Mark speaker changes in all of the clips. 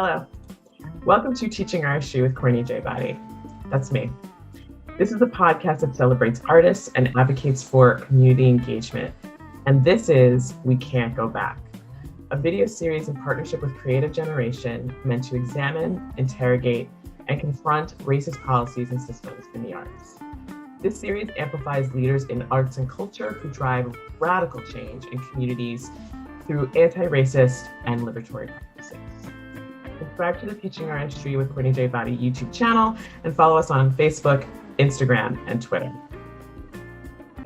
Speaker 1: Hello. Welcome to Teaching Artistry with Courtney J. Boddie. That's me. This is a podcast that celebrates artists and advocates for community engagement. And this is We Can't Go Back, a video series in partnership with Creative Generation meant to examine, interrogate, and confront racist policies and systems in the arts. This series amplifies leaders in arts and culture who drive radical change in communities through anti-racist and liberatory practices. Subscribe to the Teaching Artistry with Courtney J. Boddie YouTube channel and follow us on Facebook, Instagram, and Twitter.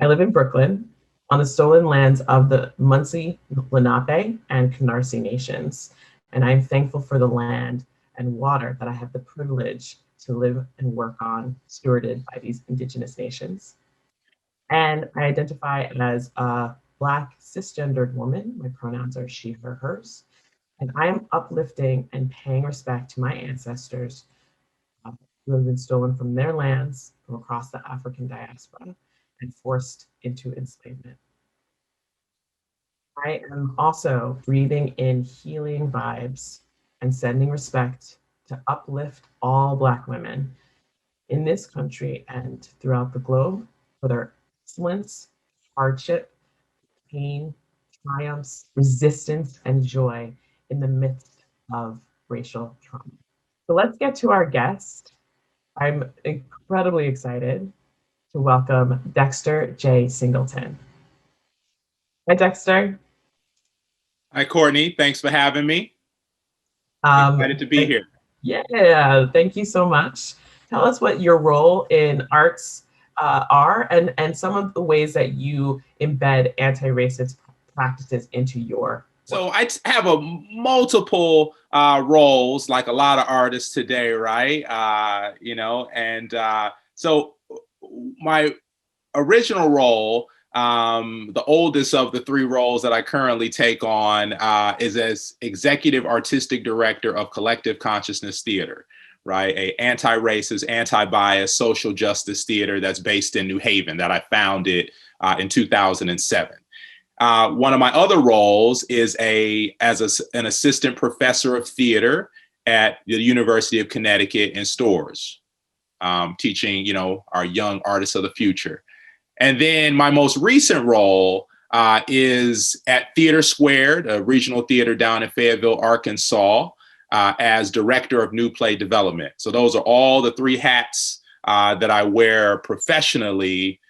Speaker 1: I live in Brooklyn on the stolen lands of the Munsee, Lenape, and Canarsie nations, and I'm thankful for the land and water that I have the privilege to live and work on, stewarded by these Indigenous nations. And I identify as a Black cisgendered woman. My pronouns are she, her, hers. And I am uplifting and paying respect to my ancestors who have been stolen from their lands from across the African diaspora and forced into enslavement. I am also breathing in healing vibes and sending respect to uplift all Black women in this country and throughout the globe for their excellence, hardship, pain, triumphs, resistance, and joy in the midst of racial trauma. So let's get to our guest. I'm incredibly excited to welcome Dexter J. Singleton. Hi, Dexter.
Speaker 2: Hi, Courtney. Thanks for having me. Excited to be here.
Speaker 1: Yeah, thank you so much. Tell us what your role in arts are and some of the ways that you embed anti-racist practices into your work.
Speaker 2: So I have a multiple roles, like a lot of artists today, right? So my original role, the oldest of the three roles that I currently take on is as Executive Artistic Director of Collective Consciousness Theater, right? A anti-racist, anti-bias social justice theater that's based in New Haven that I founded in 2007. One of my other roles is as an assistant professor of theater at the University of Connecticut in Storrs, teaching, our young artists of the future. And then my most recent role is at Theater Squared, a regional theater down in Fayetteville, Arkansas, as director of new play development. So those are all the three hats that I wear professionally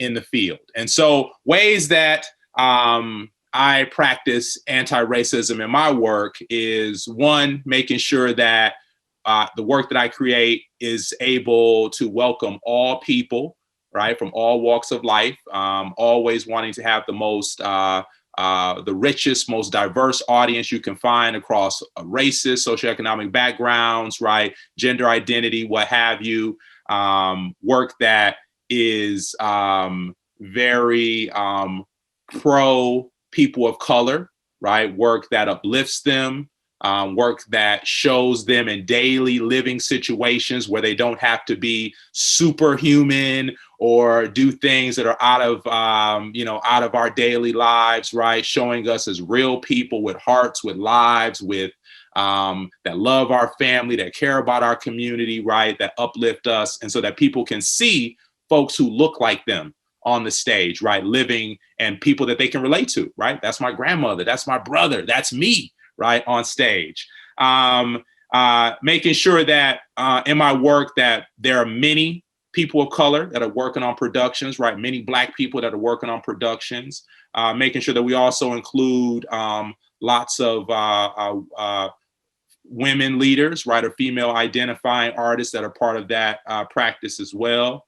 Speaker 2: in the field. And so ways that I practice anti-racism in my work is, one, making sure that the work that I create is able to welcome all people, right, from all walks of life, always wanting to have the most, the richest, most diverse audience you can find across races, socioeconomic backgrounds, right, gender identity, what have you, work that is very pro people of color, right? Work that uplifts them, work that shows them in daily living situations where they don't have to be superhuman or do things that are out of our daily lives, right? Showing us as real people with hearts, with lives, with that love our family, that care about our community, right? That uplift us, and so that people can see folks who look like them on the stage, right? Living, and people that they can relate to, right? That's my grandmother, that's my brother, that's me, right? On stage. Making sure that in my work that there are many people of color that are working on productions, right? Many Black people that are working on productions. Making sure that we also include lots of women leaders, right? Or female identifying artists that are part of that practice as well.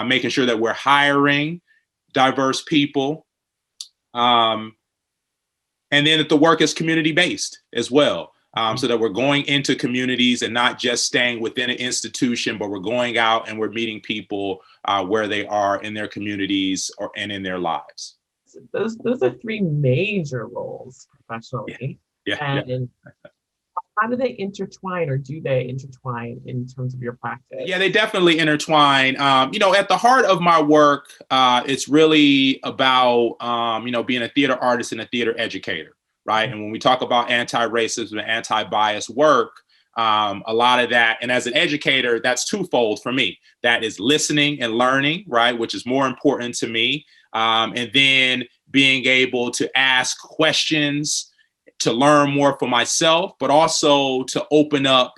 Speaker 2: Making sure that we're hiring diverse people. And then that the work is community-based as well. So that we're going into communities and not just staying within an institution, but we're going out and we're meeting people where they are in their communities and in their lives.
Speaker 1: Those are three major roles professionally.
Speaker 2: Yeah.
Speaker 1: How do they intertwine, or do they intertwine in terms of your practice?
Speaker 2: Yeah, they definitely intertwine. At the heart of my work, it's really about, being a theater artist and a theater educator, right? And when we talk about anti-racism and anti-bias work, a lot of that, and as an educator, that's twofold for me. That is listening and learning, right, which is more important to me. And then being able to ask questions to learn more for myself, but also to open up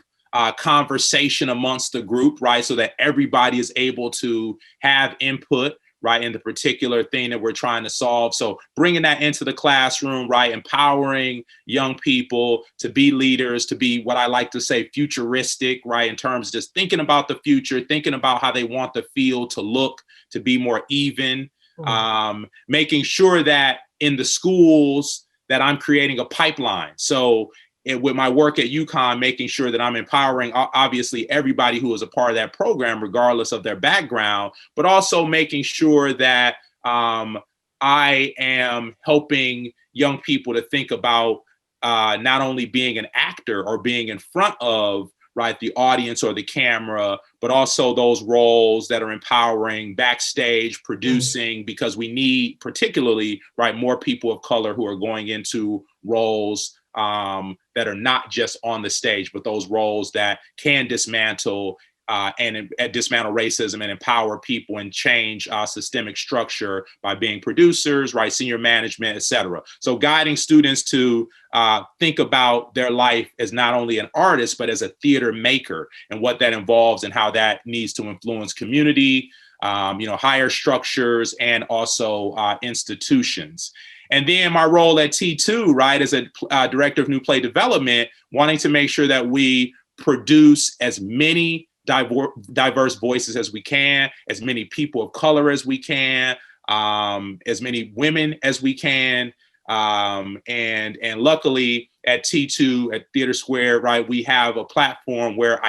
Speaker 2: conversation amongst the group, right, so that everybody is able to have input, right, in the particular thing that we're trying to solve. So bringing that into the classroom, right, empowering young people to be leaders, to be what I like to say futuristic, right, in terms of just thinking about the future, thinking about how they want the field to look, to be more even, making sure that in the schools that I'm creating a pipeline. So with my work at UConn, making sure that I'm empowering, obviously, everybody who is a part of that program, regardless of their background, but also making sure that I am helping young people to think about not only being an actor or being in front of, right, the audience or the camera, but also those roles that are empowering backstage, producing, because we need particularly, right, more people of color who are going into roles that are not just on the stage, but those roles that can dismantle and dismantle racism and empower people and change systemic structure by being producers, right, senior management, et cetera. So guiding students to think about their life as not only an artist, but as a theater maker, and what that involves and how that needs to influence community, higher structures, and also institutions. And then my role at T2, right, as a director of new play development, wanting to make sure that we produce as many diverse voices as we can, as many people of color as we can, as many women as we can. And luckily at T2, at Theater Square, right, we have a platform where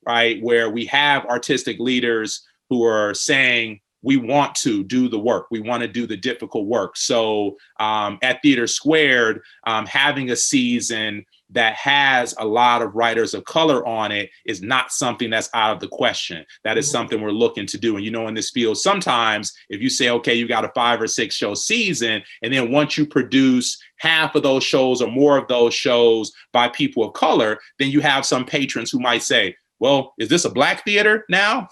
Speaker 2: where we have artistic leaders who are saying, we want to do the work. We want to do the difficult work. So at Theater Squared, having a season that has a lot of writers of color on it is not something that's out of the question. That is something we're looking to do. And, in this field, sometimes if you say, okay, you got a 5 or 6 show season, and then once you produce half of those shows or more of those shows by people of color, then you have some patrons who might say, well, is this a Black theater now?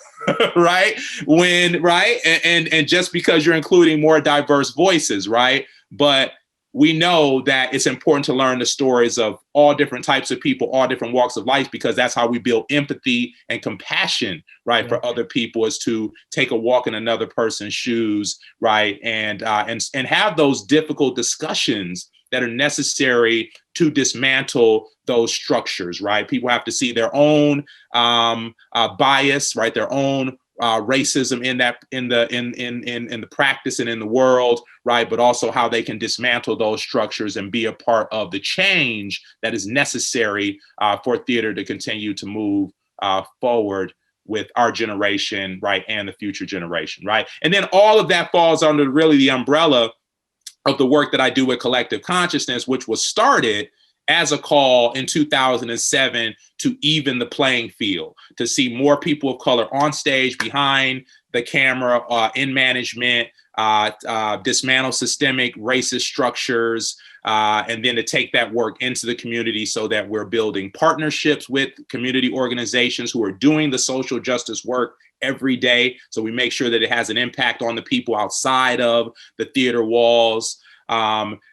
Speaker 2: Right? And just because you're including more diverse voices, right? But we know that it's important to learn the stories of all different types of people, all different walks of life, because that's how we build empathy and compassion, right, for other people, is to take a walk in another person's shoes, right, and have those difficult discussions that are necessary to dismantle those structures, right? People have to see their own bias, right, their own racism in the practice and in the world, right? But also how they can dismantle those structures and be a part of the change that is necessary for theater to continue to move forward with our generation, right, and the future generation, right? And then all of that falls under really the umbrella of the work that I do with Collective Consciousness, which was started as a call in 2007 to even the playing field, to see more people of color on stage, behind the camera, in management, dismantle systemic racist structures, and then to take that work into the community so that we're building partnerships with community organizations who are doing the social justice work every day. So we make sure that it has an impact on the people outside of the theater walls.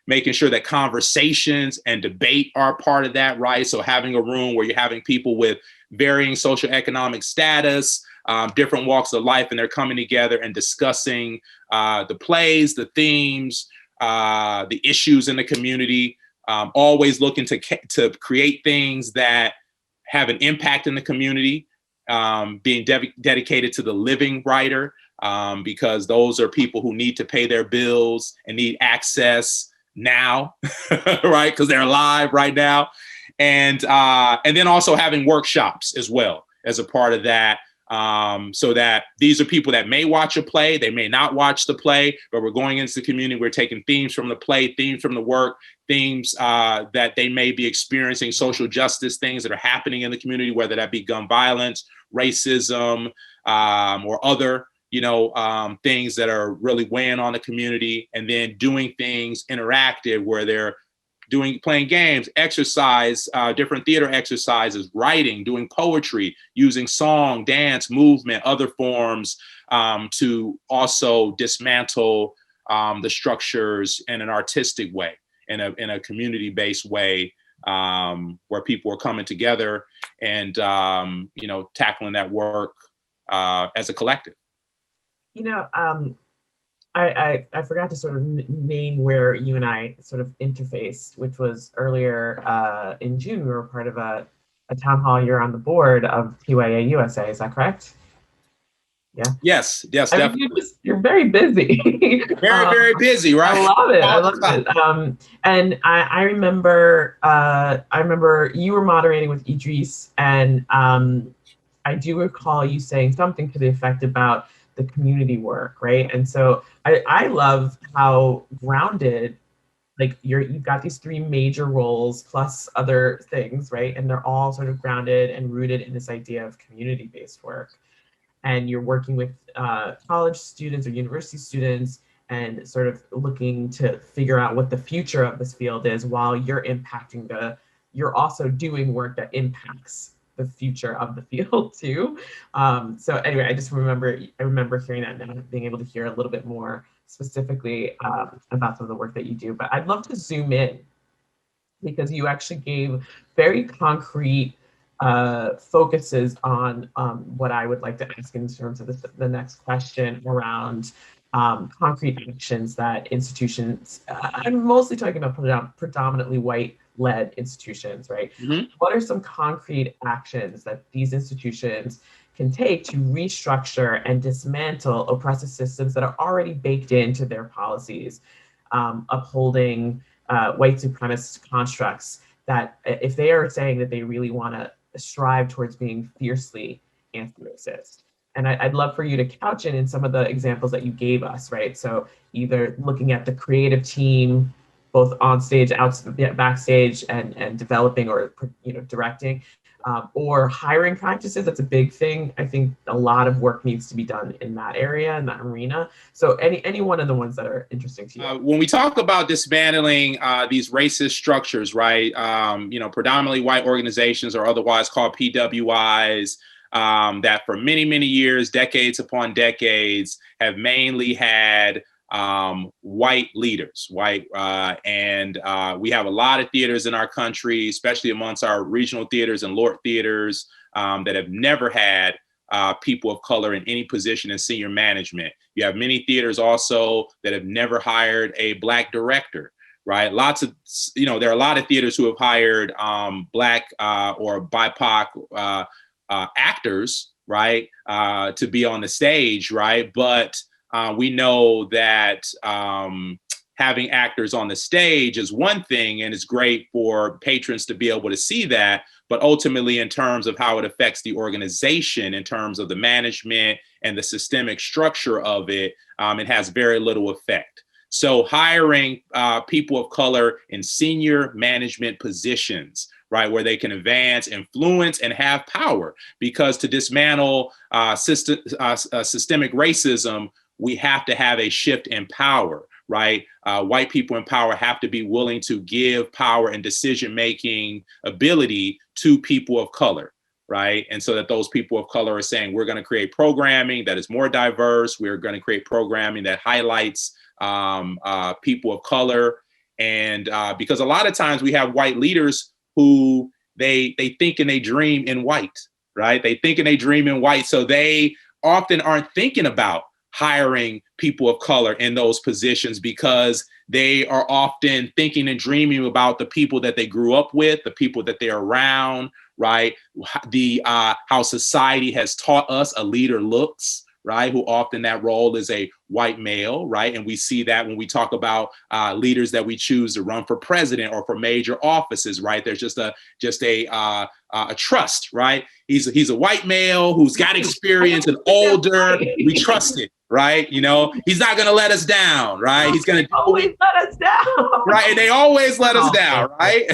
Speaker 2: Making sure that conversations and debate are part of that, right? So having a room where you're having people with varying socioeconomic status, different walks of life, and they're coming together and discussing the plays, the themes, the issues in the community, always looking to create things that have an impact in the community, being dedicated to the living writer, because those are people who need to pay their bills and need access now, right? Because they're alive right now. And then also having workshops as well as a part of that, so that these are people that may watch a play, they may not watch the play, but we're going into the community, we're taking themes from the play, themes from the work, themes that they may be experiencing, social justice things that are happening in the community, whether that be gun violence, racism, or other things that are really weighing on the community, and then doing things interactive where they're playing games, exercise, different theater exercises, writing, doing poetry, using song, dance, movement, other forms to also dismantle the structures in an artistic way, in a community-based way, where people are coming together and tackling that work as a collective.
Speaker 1: I forgot to sort of name where you and I sort of interfaced, which was earlier in June. We were part of a town hall. You're on the board of TYA USA. Is that correct? Yeah.
Speaker 2: Yes, definitely.
Speaker 1: You're very busy.
Speaker 2: Very busy, right?
Speaker 1: I love it. And I remember you were moderating with Idris, and I do recall you saying something to the effect about the community work, right? And so I love how grounded, like you've got these three major roles plus other things, right? And they're all sort of grounded and rooted in this idea of community-based work. And you're working with college students or university students and sort of looking to figure out what the future of this field is while you're you're also doing work that impacts the future of the field too. So anyway, I remember hearing that and being able to hear a little bit more specifically about some of the work that you do. But I'd love to zoom in because you actually gave very concrete focuses on what I would like to ask in terms of the next question around concrete actions that institutions, I'm mostly talking about predominantly white-led institutions, right? Mm-hmm. What are some concrete actions that these institutions can take to restructure and dismantle oppressive systems that are already baked into their policies, upholding white supremacist constructs that if they are saying that they really want to strive towards being fiercely anti-racist. And I'd love for you to couch it in some of the examples that you gave us, right? So either looking at the creative team, both on stage, backstage, and developing or directing, or hiring practices. That's a big thing. I think a lot of work needs to be done in that area, in that arena. So any one of the ones that are interesting to you.
Speaker 2: When we talk about dismantling these racist structures, right? Predominantly white organizations, or otherwise called PWIs, that for many, many years, decades upon decades, have mainly had white leaders, and we have a lot of theaters in our country, especially amongst our regional theaters and LORT theaters, that have never had people of color in any position in senior management. You have many theaters also that have never hired a Black director, right? There are a lot of theaters who have hired Black or BIPOC actors, right, to be on the stage, right? But we know that having actors on the stage is one thing, and it's great for patrons to be able to see that. But ultimately, in terms of how it affects the organization, in terms of the management and the systemic structure of it, it has very little effect. So hiring people of color in senior management positions, right, where they can advance, influence, and have power, because to dismantle systemic racism, we have to have a shift in power, right? White people in power have to be willing to give power and decision-making ability to people of color, right? And so that those people of color are saying, we're going to create programming that is more diverse. We're going to create programming that highlights people of color. And because a lot of times we have white leaders who they think and they dream in white, right? They think and they dream in white. So they often aren't thinking about hiring people of color in those positions because they are often thinking and dreaming about the people that they grew up with, the people that they're around, right? How society has taught us a leader looks, right? Who often that role is a white male, right? And we see that when we talk about leaders that we choose to run for president or for major offices, right? There's just a trust, right? He's a white male who's got experience and older. We trust it, right? He's not going to let us down, right? He's going to
Speaker 1: always let us down,
Speaker 2: right? And they always let us down, right?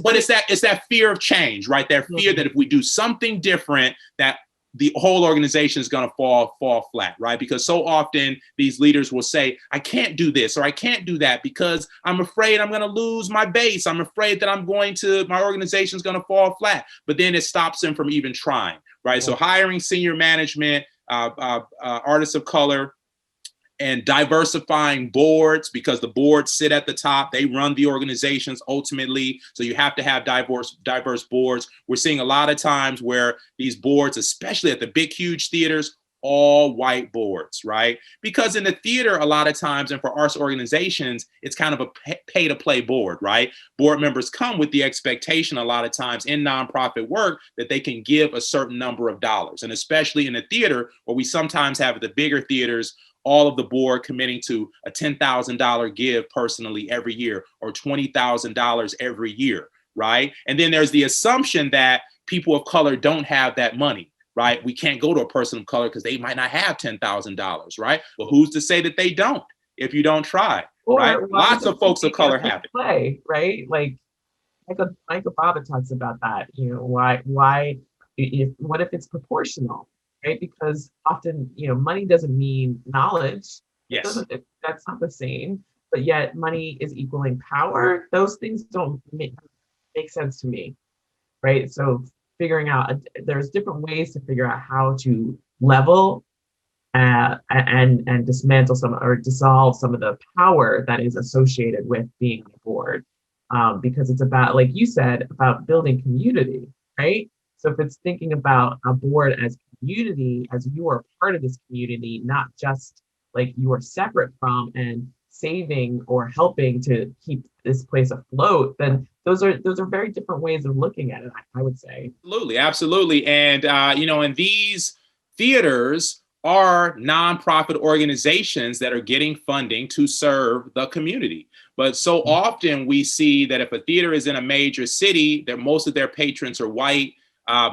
Speaker 2: But it's that fear of change, right? That fear that if we do something different, that the whole organization is going to fall flat, right? Because so often these leaders will say, I can't do this or I can't do that because I'm afraid I'm going to lose my base. I'm afraid that my organization is going to fall flat. But then it stops them from even trying, right? Yeah. So hiring senior management, artists of color, and diversifying boards, because the boards sit at the top. They run the organizations ultimately. So you have to have diverse boards. We're seeing a lot of times where these boards, especially at the big, huge theaters, all white boards, right? Because in the theater, a lot of times, and for arts organizations, it's kind of a pay to play board, right? Board members come with the expectation a lot of times in nonprofit work that they can give a certain number of dollars. And especially in the theater, where we sometimes have the bigger theaters, all of the board committing to a $10,000 give personally every year or $20,000 every year, right? And then there's the assumption that people of color don't have that money, right? We can't go to a person of color because they might not have $10,000, right? Well, who's to say that they don't if you don't try, right? Lots of folks of color have it.
Speaker 1: Play, right? Like Michael Baba talks about that. You know, what if it's proportional? Right? Because often, money doesn't mean knowledge.
Speaker 2: Yes.
Speaker 1: That's not the same, but yet money is equaling power. Those things don't make sense to me, right? So figuring out, there's different ways to figure out how to level and dismantle or dissolve some of the power that is associated with being on board. Because it's about, like you said, about building community, right? So if it's thinking about a board as community, as you are part of this community, not just like you are separate from and saving or helping to keep this place afloat, then those are very different ways of looking at it, I would say.
Speaker 2: Absolutely. And, and these theaters are nonprofit organizations that are getting funding to serve the community. But so often we see that if a theater is in a major city, that most of their patrons are white.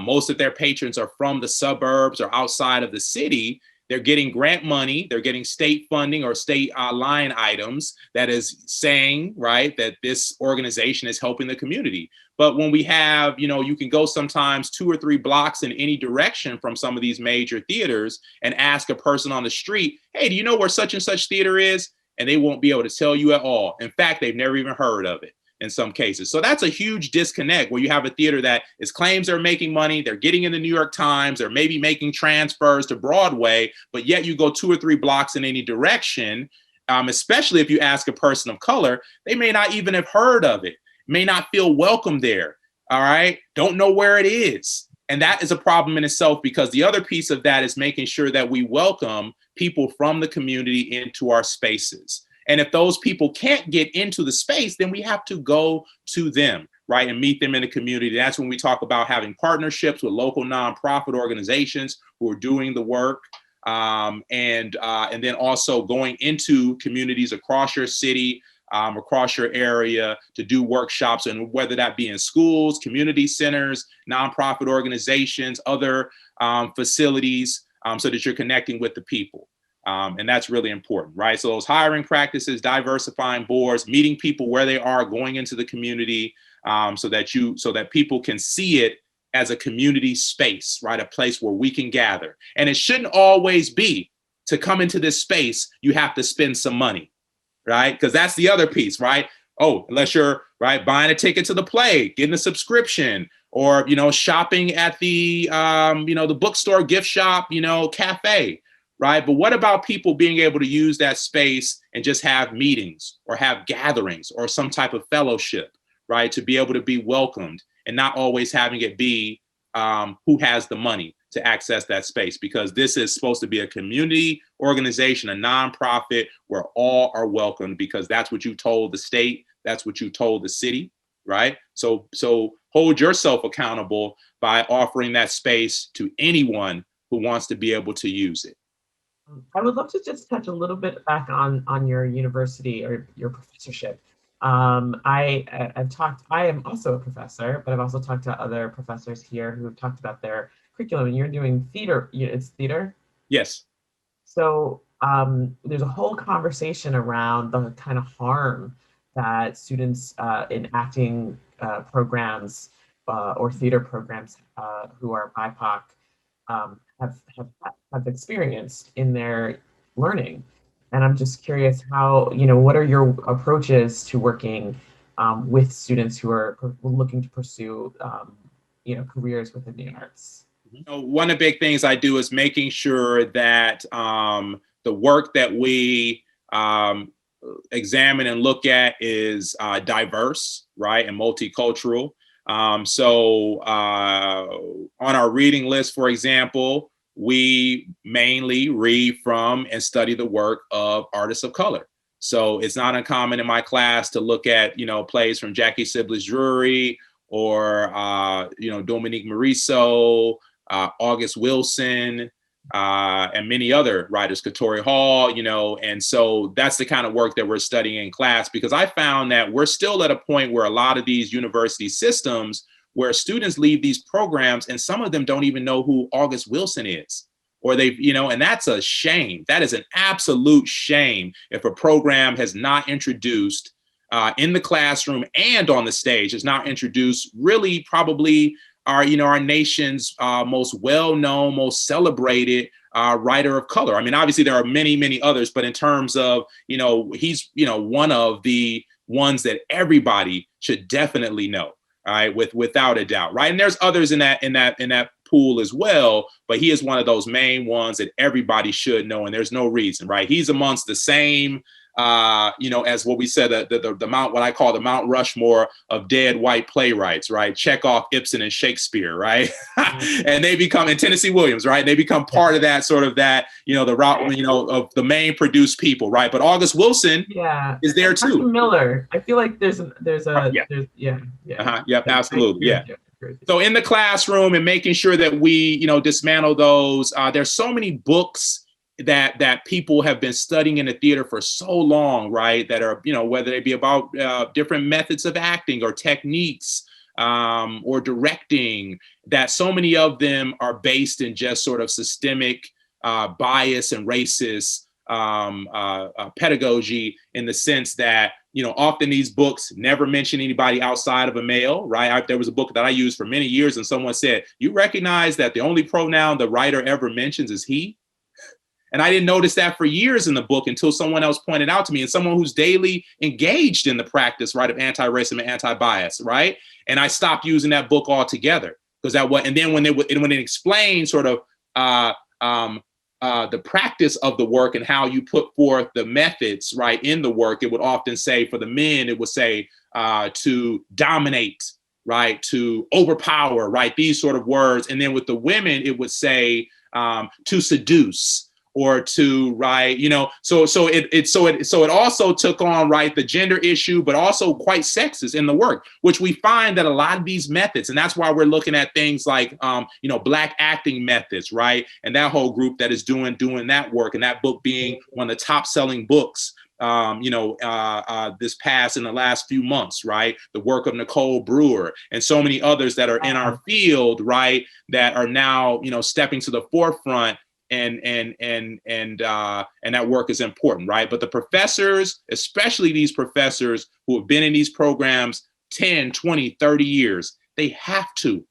Speaker 2: Most of their patrons are from the suburbs or outside of the city. They're getting grant money. They're getting state funding or state line items that is saying, right, that this organization is helping the community. But when we have, you can go sometimes 2 or 3 blocks in any direction from some of these major theaters and ask a person on the street, hey, do you know where such and such theater is? And they won't be able to tell you at all. In fact, they've never even heard of it in some cases. So that's a huge disconnect where you have a theater that claims they're making money, they're getting in the New York Times, they're maybe making transfers to Broadway, but yet you go 2 or 3 blocks in any direction, especially if you ask a person of color, they may not even have heard of it, may not feel welcome there, all right? Don't know where it is. And that is a problem in itself, because the other piece of that is making sure that we welcome people from the community into our spaces. And if those people can't get into the space, then we have to go to them, right, and meet them in the community. That's when we talk about having partnerships with local nonprofit organizations who are doing the work, and then also going into communities across your city, across your area to do workshops, and whether that be in schools, community centers, nonprofit organizations, other facilities, so that you're connecting with the people. And that's really important, right? So those hiring practices, diversifying boards, meeting people where they are, going into the community, so that people can see it as a community space, right? A place where we can gather. And it shouldn't always be to come into this space, you have to spend some money, right? Because that's the other piece, right? Oh, unless you're buying a ticket to the play, getting a subscription, or, shopping at the, the bookstore, gift shop, cafe. Right. But what about people being able to use that space and just have meetings or have gatherings or some type of fellowship, right, to be able to be welcomed, and not always having it be who has the money to access that space? Because this is supposed to be a community organization, a nonprofit where all are welcomed, because that's what you told the state. That's what you told the city. Right. So hold yourself accountable by offering that space to anyone who wants to be able to use it.
Speaker 1: I would love to just touch a little bit back on your university or your professorship. I am also a professor, but I've also talked to other professors here who have talked about their curriculum, and you're doing theater. It's theater?
Speaker 2: Yes.
Speaker 1: So there's a whole conversation around the kind of harm that students in acting programs or theater programs who are BIPOC have experienced in their learning. And I'm just curious how, what are your approaches to working with students who are looking to pursue, careers within the arts?
Speaker 2: One of the big things I do is making sure that the work that we examine and look at is diverse, right, and multicultural. So on our reading list, for example, we mainly read from and study the work of artists of color. So it's not uncommon in my class to look at, plays from Jackie Sibbles Drury or, Dominique Morisseau, August Wilson, and many other writers, Katori Hall, and so that's the kind of work that we're studying in class, because I found that we're still at a point where a lot of these university systems where students leave these programs and some of them don't even know who August Wilson is, or and that's a shame. That is an absolute shame if a program has not introduced in the classroom and on the stage, has not introduced really probably our nation's most well-known, most celebrated writer of color. I mean, obviously there are many, many others, but in terms of, he's, one of the ones that everybody should definitely know, all right, without a doubt, right? And there's others in that pool as well, but he is one of those main ones that everybody should know, and there's no reason, right? He's amongst the same as what we said, the Mount, what I call the Mount Rushmore of dead white playwrights, right? Chekhov, Ibsen, and Shakespeare, right? And they become, and Tennessee Williams, right? They become part of that sort of that, the route, of the main produced people, right? But August Wilson is there too.
Speaker 1: Miller, I feel like there's
Speaker 2: Yep, absolutely, yeah. So in the classroom and making sure that we, dismantle those, there's so many books that people have been studying in the theater for so long, right? That are, whether they be about different methods of acting or techniques or directing, that so many of them are based in just sort of systemic bias and racist pedagogy, in the sense that, often these books never mention anybody outside of a male, right? There was a book that I used for many years and someone said, you recognize that the only pronoun the writer ever mentions is he? And I didn't notice that for years in the book until someone else pointed out to me, and someone who's daily engaged in the practice, right, of anti-racism and anti-bias, right? And I stopped using that book altogether, because and then when it explained sort of the practice of the work and how you put forth the methods, right, in the work, it would often say, for the men, it would say to dominate, right, to overpower, right, these sort of words. And then with the women, it would say to seduce, or to, right, so it also took on, right, the gender issue, but also quite sexist in the work, which we find that a lot of these methods, and that's why we're looking at things like, Black acting methods, right, and that whole group that is doing that work, and that book being one of the top selling books, this past in the last few months, right, the work of Nicole Brewer and so many others that are in our field, right, that are now, stepping to the forefront. And that work is important, right? But the professors, especially these professors who have been in these programs 10, 20, 30 years, they have to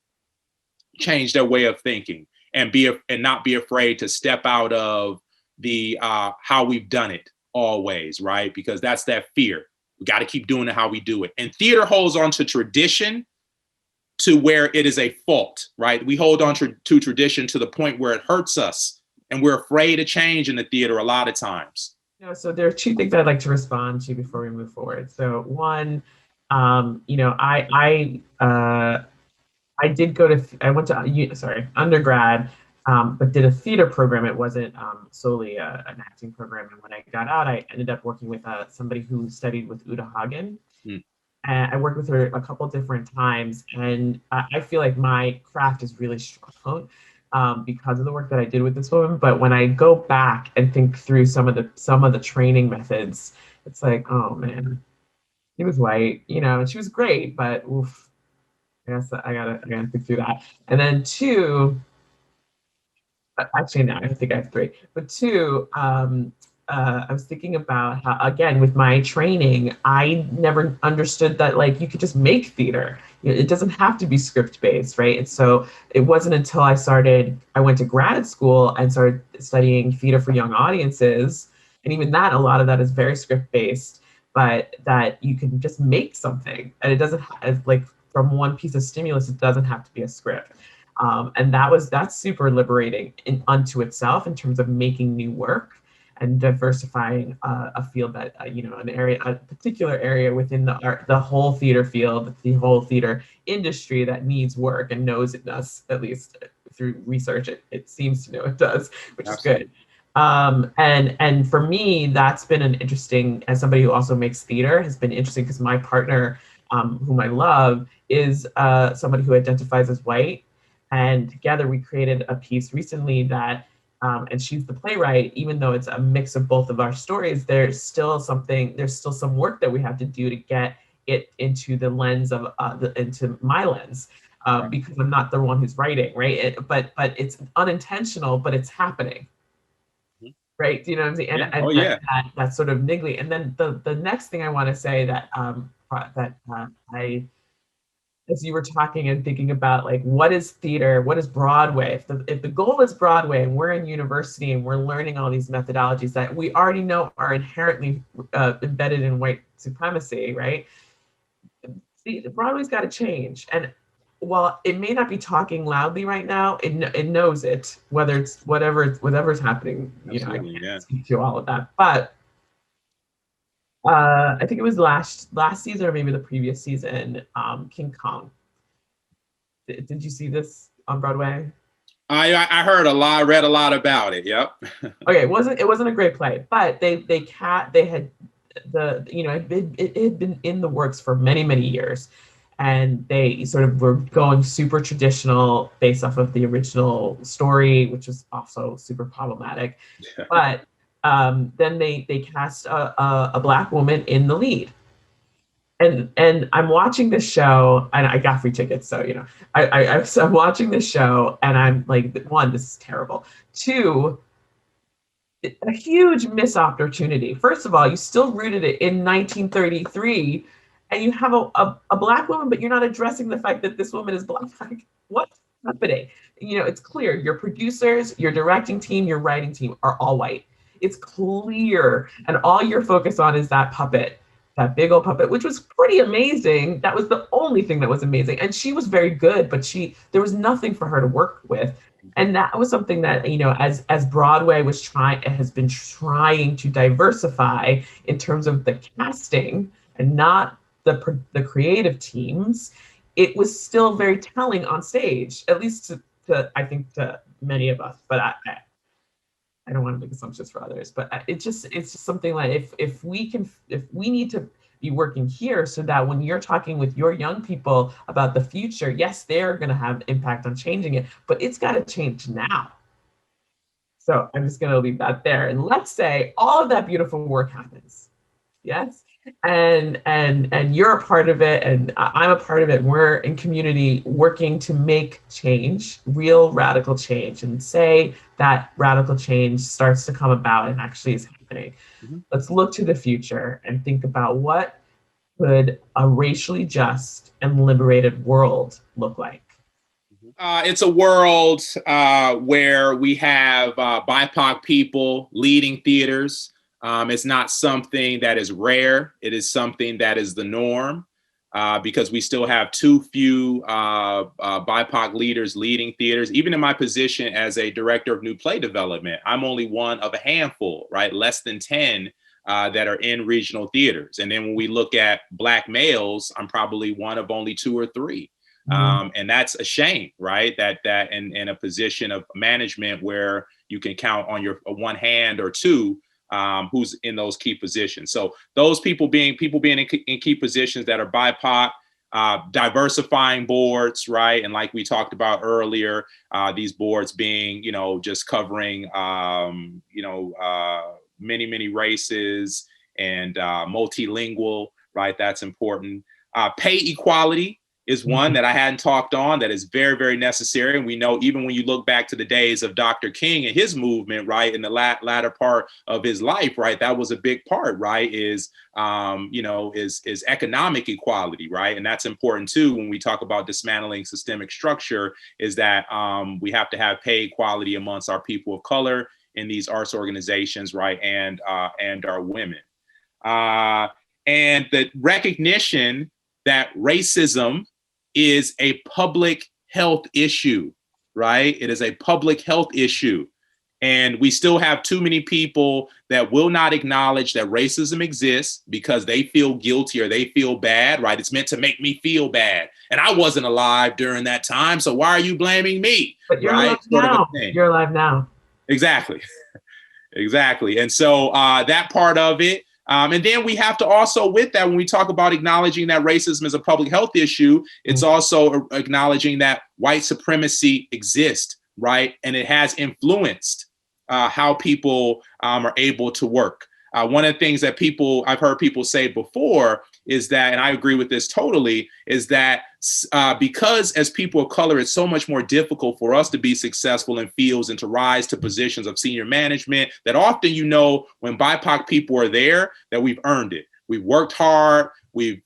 Speaker 2: change their way of thinking and not be afraid to step out of the how we've done it always, right? Because that's that fear. We got to keep doing it how we do it. And theater holds on to tradition to where it is a fault, right? We hold on to tradition to the point where it hurts us. And we're afraid of change in the theater a lot of times.
Speaker 1: So there are two things I'd like to respond to before we move forward. So one, I went to undergrad, but did a theater program. It wasn't solely an acting program. And when I got out, I ended up working with somebody who studied with Uta Hagen. And I worked with her a couple different times, and I feel like my craft is really strong. Because of the work that I did with this woman. But when I go back and think through some of the training methods, it's like, oh man, she was white, and she was great, but oof, I guess I gotta think through that. And then two, actually no, I think I have three, but two, I was thinking about how, again, with my training, I never understood that, like, you could just make theater. it doesn't have to be script based, right? And so it wasn't until I went to grad school and started studying theater for young audiences. And even that, a lot of that is very script based, but that you can just make something, and it doesn't like from one piece of stimulus, it doesn't have to be a script. And that's super liberating unto itself in terms of making new work and diversifying a field that, a particular area within the whole theater field, the whole theater industry that needs work and knows it does, at least through research, it seems to know it does, which Absolutely. Is good. And for me, that's been an interesting, as somebody who also makes theater, has been interesting because my partner, whom I love, is somebody who identifies as white. And together we created a piece recently that, and she's the playwright, even though it's a mix of both of our stories, there's still some work that we have to do to get it into the lens of, into my lens, because I'm not the one who's writing, right? But it's unintentional, but it's happening. Right? Do you know what I'm saying?
Speaker 2: Yeah.
Speaker 1: And that's sort of niggly. And then the next thing I want to say that as you were talking and thinking about like, what is theater? What is Broadway? If the goal is Broadway and we're in university and we're learning all these methodologies that we already know are inherently embedded in white supremacy, right? Broadway's got to change. And while it may not be talking loudly right now, it knows it, whether it's whatever's happening.
Speaker 2: Absolutely,
Speaker 1: I can't speak to all of that, but I think it was last season or maybe the previous season, King Kong. Did you see this on Broadway?
Speaker 2: I heard a lot, read a lot about it. Yep.
Speaker 1: Okay, it wasn't a great play, but they had it had been in the works for many years, and they sort of were going super traditional based off of the original story, which was also super problematic. Yeah. But then they cast a Black woman in the lead. And I'm watching this show, and I got free tickets, so I'm watching this show, and I'm like, one, this is terrible. Two, a huge missed opportunity. First of all, you still rooted it in 1933, and you have a Black woman, but you're not addressing the fact that this woman is Black. Like, what's happening? It's clear. Your producers, your directing team, your writing team are all white. It's clear, and all you're focused on is that puppet. That big old puppet, which was pretty amazing. That was the only thing that was amazing. And she was very good, but there was nothing for her to work with. And that was something that, as Broadway has been trying to diversify in terms of the casting and not the creative teams, it was still very telling on stage, at least to I think to many of us, but I don't want to make assumptions for others, but it's just something like if we need to be working here so that when you're talking with your young people about the future, yes, they're going to have impact on changing it, but it's got to change now. So I'm just going to leave that there. And let's say all of that beautiful work happens. Yes. And you're a part of it, and I'm a part of it. We're in community working to make change, real radical change, and say that radical change starts to come about and actually is happening. Mm-hmm. Let's look to the future and think about what could a racially just and liberated world look like.
Speaker 2: It's a world where we have BIPOC people leading theaters. It's not something that is rare. It is something that is the norm because we still have too few BIPOC leaders leading theaters. Even in my position as a director of new play development, I'm only one of a handful, right? Less than 10 that are in regional theaters. And then when we look at Black males, I'm probably one of only 2 or 3. And that's a shame, right? That in a position of management where you can count on your one hand or two who's in those key positions. So those people being in key positions that are BIPOC, diversifying boards, right? And like we talked about earlier, these boards being, just covering, many races and multilingual, right? That's important. Pay equality is one that I hadn't talked on that is very, very necessary. And we know even when you look back to the days of Dr. King and his movement, right, in the latter part of his life, right, that was a big part, right, is economic equality, right? And that's important too when we talk about dismantling systemic structure, is that we have to have pay equality amongst our people of color in these arts organizations, right, and our women. And the recognition that racism is a public health issue, right? It is a public health issue. And we still have too many people that will not acknowledge that racism exists because they feel guilty or they feel bad, right? It's meant to make me feel bad. And I wasn't alive during that time, so why are you blaming me?
Speaker 1: But you're
Speaker 2: right?
Speaker 1: alive now. You're alive now.
Speaker 2: Exactly. Exactly. And so that part of it. And then we have to also, with that, when we talk about acknowledging that racism is a public health issue, it's also acknowledging that white supremacy exists, right? And it has influenced how people are able to work. One of the things that I've heard people say before is that, and I agree with this totally, is that because as people of color, it's so much more difficult for us to be successful in fields and to rise to positions of senior management, that often, when BIPOC people are there, that we've earned it. We've worked hard. We've,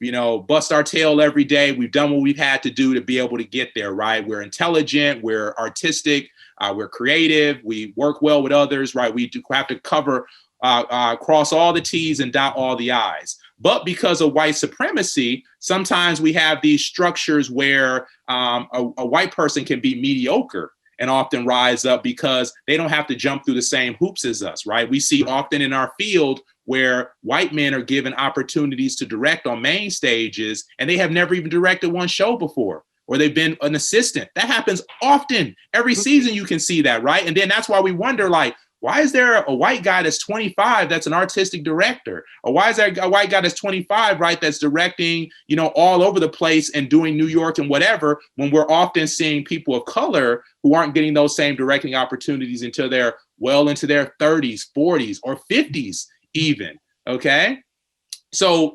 Speaker 2: bust our tail every day. We've done what we've had to do to be able to get there, right? We're intelligent. We're artistic. We're creative. We work well with others, right? We do have to cross all the T's and dot all the I's. But because of white supremacy, sometimes we have these structures where a white person can be mediocre and often rise up because they don't have to jump through the same hoops as us, right? We see often in our field where white men are given opportunities to direct on main stages and they have never even directed one show before, or they've been an assistant. That happens often. Every season you can see that, right? And then that's why we wonder, like, why is there a white guy that's 25 that's an artistic director? Or why is there a white guy that's 25, right, that's directing, all over the place and doing New York and whatever, when we're often seeing people of color who aren't getting those same directing opportunities until they're well into their 30s, 40s, or 50s even, okay? So,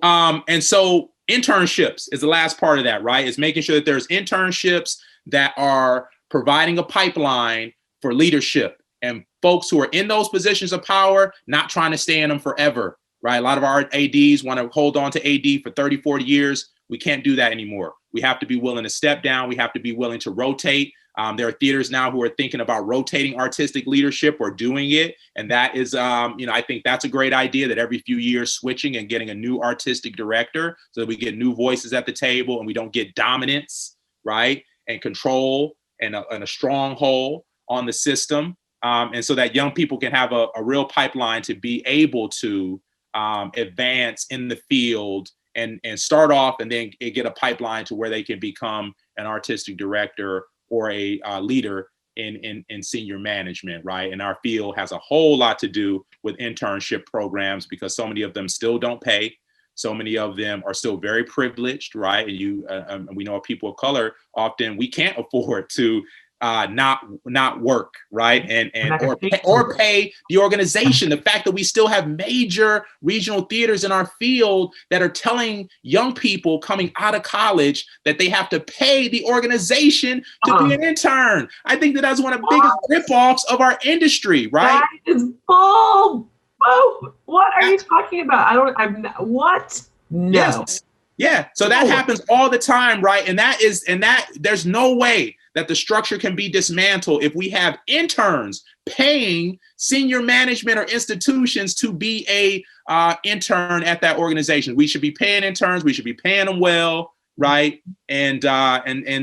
Speaker 2: so internships is the last part of that, right? Is making sure that there's internships that are providing a pipeline for leadership and folks who are in those positions of power, not trying to stay in them forever, right? A lot of our ADs want to hold on to AD for 30, 40 years. We can't do that anymore. We have to be willing to step down. We have to be willing to rotate. There are theaters now who are thinking about rotating artistic leadership or doing it. And that is, I think that's a great idea, that every few years switching and getting a new artistic director so that we get new voices at the table and we don't get dominance, right? And control and a stronghold on the system. And so that young people can have a real pipeline to be able to advance in the field and start off and then get a pipeline to where they can become an artistic director or a leader in senior management, right? And our field has a whole lot to do with internship programs because so many of them still don't pay. So many of them are still very privileged, right? And we know people of color, often we can't afford to not work, right? Or pay the organization. The fact that we still have major regional theaters in our field that are telling young people coming out of college that they have to pay the organization to be an intern. I think that's one of the biggest ripoffs of our industry, right?
Speaker 1: That is bull. Oh, what are you talking about? What? No.
Speaker 2: Yes. Yeah. So that happens all the time, right? And there's no way that the structure can be dismantled if we have interns paying senior management or institutions to be a intern at that organization. We should be paying interns. We should be paying them well, right? And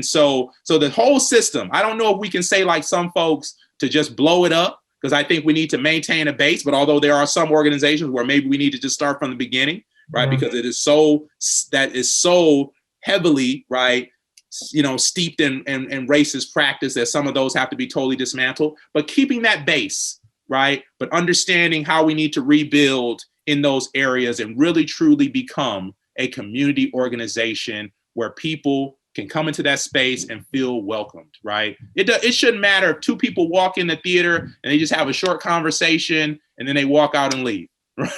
Speaker 2: so the whole system, I don't know if we can say like some folks to just blow it up, because I think we need to maintain a base. But although there are some organizations where maybe we need to just start from the beginning, right? Because it is so heavily, right, steeped in racist practice that some of those have to be totally dismantled, but keeping that base, right? But understanding how we need to rebuild in those areas and really truly become a community organization where people can come into that space and feel welcomed, right? It shouldn't matter if two people walk in the theater and they just have a short conversation and then they walk out and leave.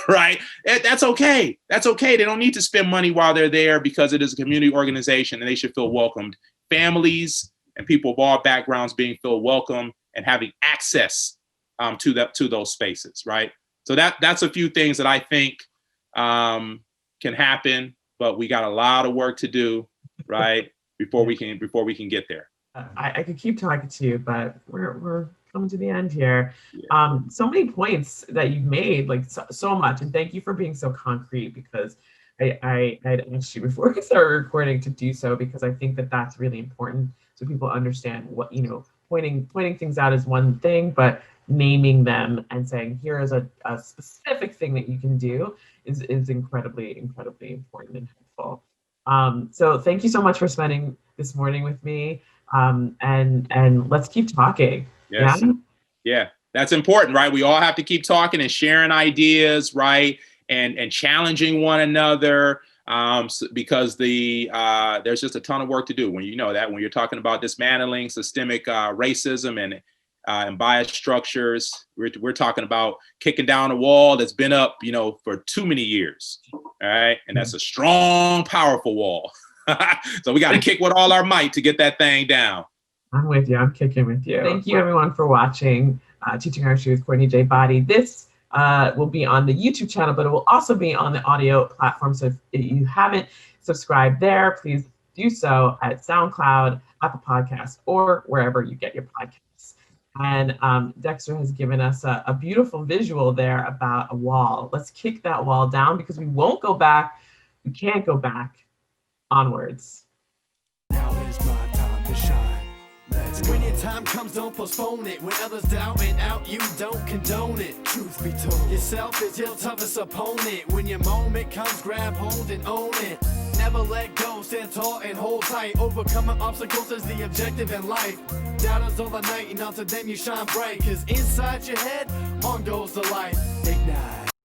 Speaker 2: right? That's okay. That's okay. They don't need to spend money while they're there because it is a community organization and they should feel welcomed. Families and people of all backgrounds being feel welcome and having access to those spaces, right? So that's a few things that I think can happen, but we got a lot of work to do, right? before we can get there.
Speaker 1: I could keep talking to you, but we're coming to the end here. Yeah. So many points that you've made, like so much, and thank you for being so concrete, because I had asked you before we started recording to do so, because I think that that's really important, so people understand what, pointing things out is one thing, but naming them and saying here is a specific thing that you can do is incredibly important and helpful. So thank you so much for spending this morning with me. And let's keep talking.
Speaker 2: Yes. Yeah, that's important, right? We all have to keep talking and sharing ideas, right? And challenging one another, because there's just a ton of work to do when when you're talking about dismantling systemic racism and bias structures. We're talking about kicking down a wall that's been up, for too many years. All right. And that's a strong, powerful wall. So we got to kick with all our might to get that thing down.
Speaker 1: I'm with you. I'm kicking with you. Thank you, everyone, for watching Teaching Artistry with Courtney J. Boddie. This will be on the YouTube channel, but it will also be on the audio platform. So if you haven't subscribed there, please do so at SoundCloud, Apple Podcasts, or wherever you get your podcasts. And Dexter has given us a beautiful visual there about a wall. Let's kick that wall down, because we won't go back. We can't go back. Onwards.
Speaker 3: Now is my time to shine. When your time comes, don't postpone it. When others doubt and out, you don't condone it. Truth be told, yourself is your toughest opponent. When your moment comes, grab hold and own it. Never let go, stand tall and hold tight. Overcoming obstacles is the objective in life. Doubters all the night, and onto them you shine bright. Cause inside your head, on goes the light. Ignite.